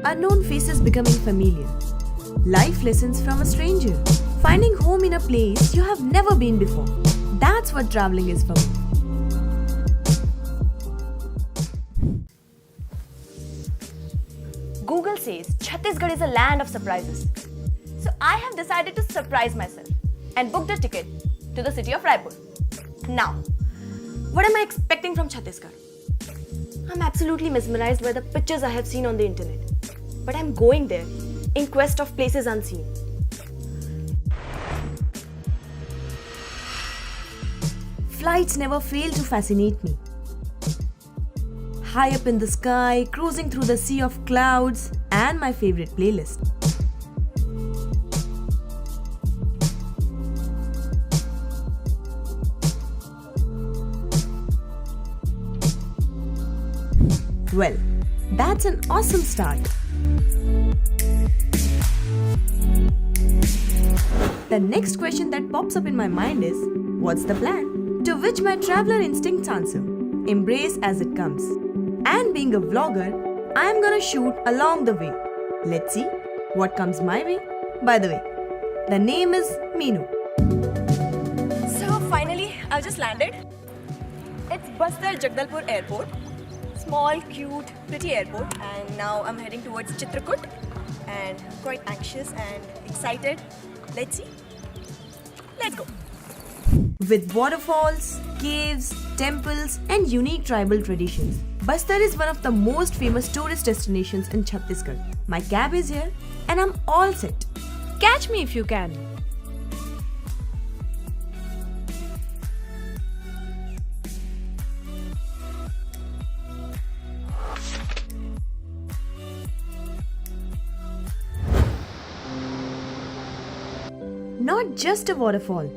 Unknown faces becoming familiar. Life lessons from a stranger. Finding home in a place you have never been before. That's what traveling is for me. Google says Chhattisgarh is a land of surprises. So I have decided to surprise myself and booked a ticket to the city of Raipur. Now, what am I expecting from Chhattisgarh? I'm absolutely mesmerized by the pictures I have seen on the internet. But I'm going there in quest of places unseen. Flights never fail to fascinate me. High up in the sky, cruising through the sea of clouds, and my favorite playlist. Well, that's an awesome start. The next question that pops up in my mind is, what's the plan? To which my traveler instincts answer, embrace as it comes. And being a vlogger, I am gonna shoot along the way. Let's see what comes my way. By the way, the name is Meenu. So finally, I've just landed. It's Bastar Jagdalpur Airport. Small, cute, pretty airport. And now I'm heading towards Chitrakoot. And I'm quite anxious and excited. Let's see. Let's go. With waterfalls, caves, temples, and unique tribal traditions, Bastar is one of the most famous tourist destinations in Chhattisgarh. My cab is here, and I'm all set. Catch me if you can. Not just a waterfall.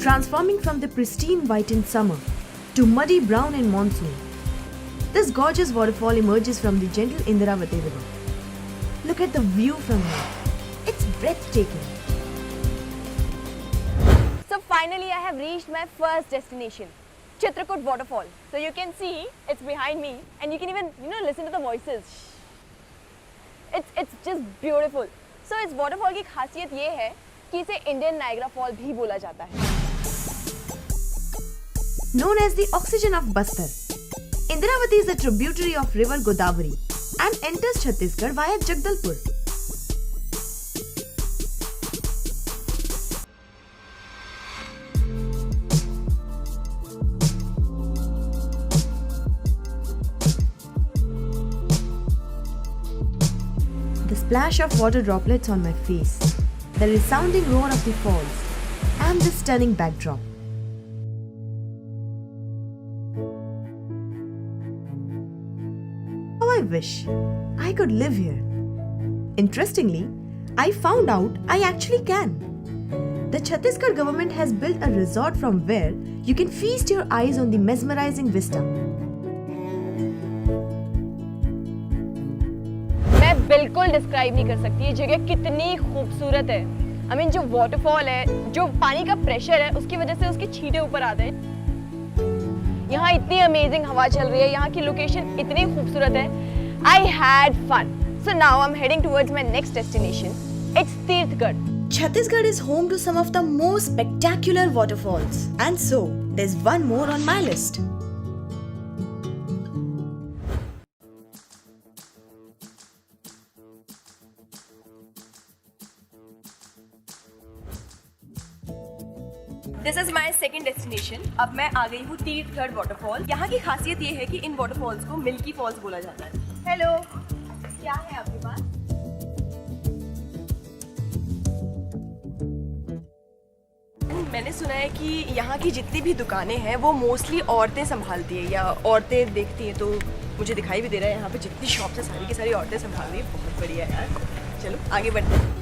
Transforming from the pristine white in summer to muddy brown in monsoon. This gorgeous waterfall emerges from the gentle Indravati river. Look at the view from here. It's breathtaking. So finally, I have reached my first destination, Chitrakoot waterfall. So you can see it's behind me, and you can even listen to the voices. It's just beautiful. So इस waterfall की खासियत ये है कि इसे Indian Niagara Fall भी बोला जाता है. Known as the oxygen of Bastar, Indravati is a tributary of river Godavari and enters Chhattisgarh via Jagdalpur. The splash of water droplets on my face, the resounding roar of the falls, and the stunning backdrop. How I wish I could live here. Interestingly, I found out I actually can. The Chhattisgarh government has built a resort from where you can feast your eyes on the mesmerizing vista. मैं बिल्कुल describe नहीं कर सकती ये जगह कितनी खूबसूरत है. I mean, जो वाटरफॉल है, जो पानी का प्रेशर है, उसकी वजह से उसके छींटे ऊपर आते हैं. यहाँ इतनी अमेजिंग हवा चल रही है, यहाँ की लोकेशन इतनी खूबसूरत है. I had fun. So now I'm heading towards my next destination. It's Tirthgarh. Chhattisgarh is home to some of the most spectacular waterfalls. And so, there's one more on my list. This is my second destination. अब मैं आ गई हूँ Tirathgarh waterfall. यहाँ की खासियत ये है कि इन वाटरफॉल्स को मिल्की फॉल्स बोला जाता है. हेलो, क्या है आपके पास? मैंने सुना है कि यहाँ की जितनी भी दुकानें हैं वो मोस्टली औरतें संभालती है या औरतें देखती हैं. तो मुझे दिखाई भी दे रहा है यहाँ पे जितनी शॉप्स है सारी की सारी औरतें संभाल रही है. बहुत बढ़िया है यार. चलो आगे बढ़ते हैं.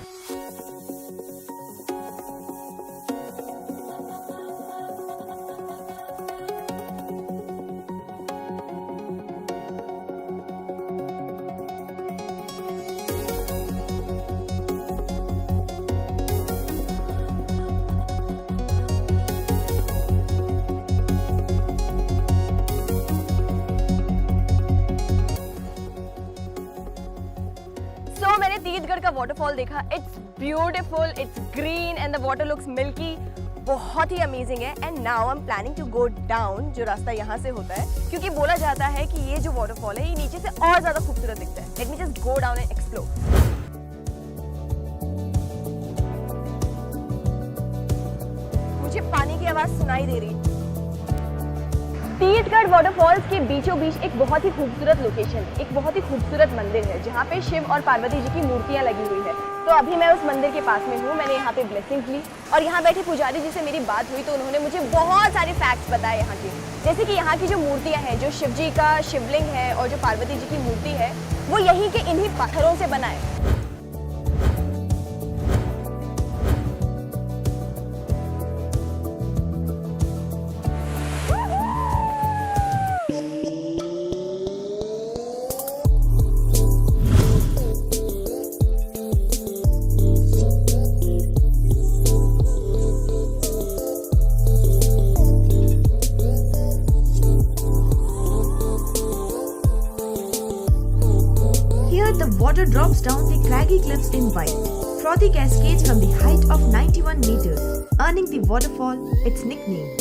वाटरफॉल देखा, it's beautiful, it's green and the water looks milky, बहुत ही अमेजिंग है। And now I am planning to go down, जो रास्ता यहाँ से होता है, क्योंकि बोला जाता है कि ये जो वाटरफॉल है ये नीचे से और ज्यादा खूबसूरत दिखता है। Let me just go down and explore. मुझे पानी की आवाज सुनाई दे रही। तीर्थगढ़ वाटरफॉल्स के बीचों बीच एक बहुत ही खूबसूरत लोकेशन, एक बहुत ही खूबसूरत मंदिर है जहाँ पे शिव और पार्वती जी की मूर्तियाँ लगी हुई है। तो अभी मैं उस मंदिर के पास में हूँ, मैंने यहाँ पे ब्लेसिंग्स ली और यहाँ बैठे पुजारी जी से मेरी बात हुई तो उन्होंने मुझे बहुत सारे फैक्ट्स बताए यहाँ के, जैसे कि यहाँ की जो मूर्तियाँ हैं, जो शिव जी का शिवलिंग है और जो पार्वती जी की मूर्ति है, वो यहीं के इन्हीं पत्थरों से बना है। The water drops down the craggy cliffs in white, frothy cascades from the height of 91 meters, earning the waterfall its nickname.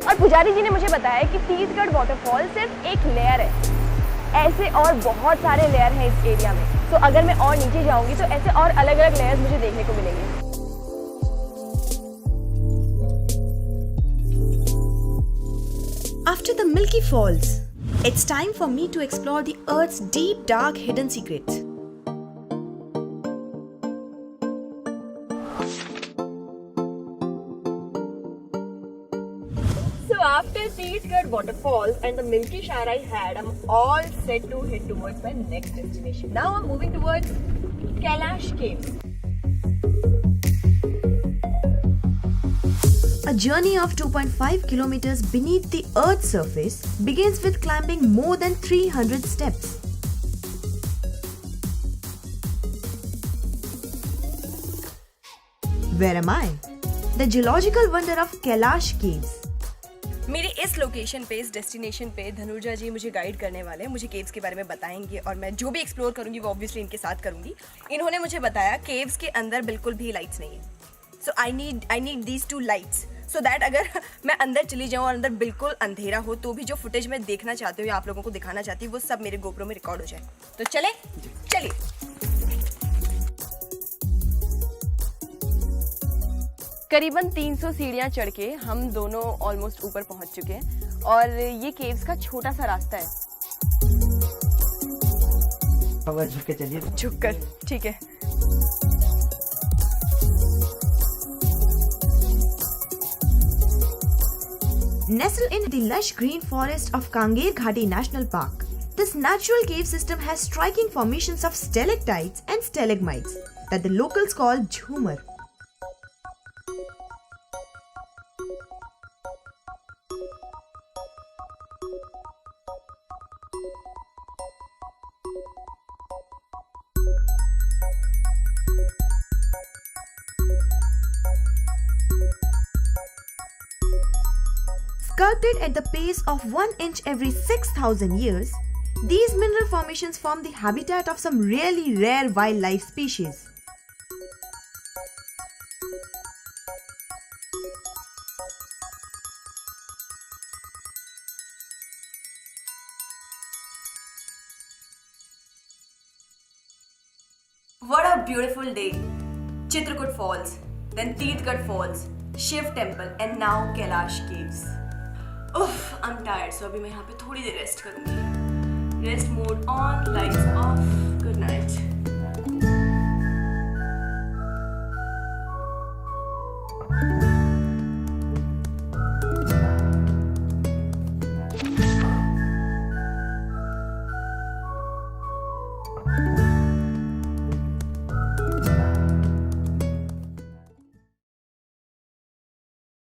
और पुजारी जी ने मुझे बताया कि तीर्थगढ़ वाटरफॉल सिर्फ एक लेयर है, ऐसे और बहुत सारे लेयर हैं इस एरिया में। तो अगर मैं और नीचे जाऊंगी तो ऐसे और अलग अलग लेयर्स मुझे देखने को मिलेंगे। After the Milky Falls, it's time for me to explore the Earth's deep, dark, hidden secrets. So after Teeshgढ़ waterfalls and the milky shower I had, I'm all set to head towards my next destination. Now I'm moving towards Kailash Caves. A journey of 2.5 kilometers beneath the Earth's surface begins with climbing more than 300 steps. Where am I? The geological wonder of Kailash Caves. मेरे इस location पे, इस destination पे धनुर्जा जी मुझे guide करने वाले हैं, मुझे केव्स के बारे में बताएंगे और मैं जो भी एक्सप्लोर करूंगी वो ऑब्वियसली इनके साथ करूंगी। इन्होंने मुझे बताया केव्स के अंदर बिल्कुल भी लाइट्स नहीं है, so I need these 2 lights so that अगर मैं अंदर चली जाऊँ और अंदर बिल्कुल अंधेरा हो तो भी जो फुटेज मैं देखना चाहती हूँ या आप लोगों को दिखाना चाहती हूँ वो सब मेरे गोप्रो में रिकॉर्ड हो जाए। तो चलिए। करीबन 300 सीढ़ियाँ चढ़ के हम दोनों ऑलमोस्ट ऊपर पहुंच चुके हैं और ये केव्स का छोटा सा रास्ता है। झुक के चलिए। झुककर, ठीक है। Nestled in the lush green forest of Kanger Ghati National Park, this natural cave system has striking formations of stalactites and stalagmites that the locals call Jhumar. Sculpted at the pace of 1 inch every 6,000 years, these mineral formations form the habitat of some really rare wildlife species. What a beautiful day! Chitrakoot Falls, then Teethgढ़ Falls, Shiv Temple, and now Kailash Caves. Oof, I'm tired, so अभी मैं यहाँ पे थोड़ी देर rest करूँगी। Rest mode on, lights off. Good night.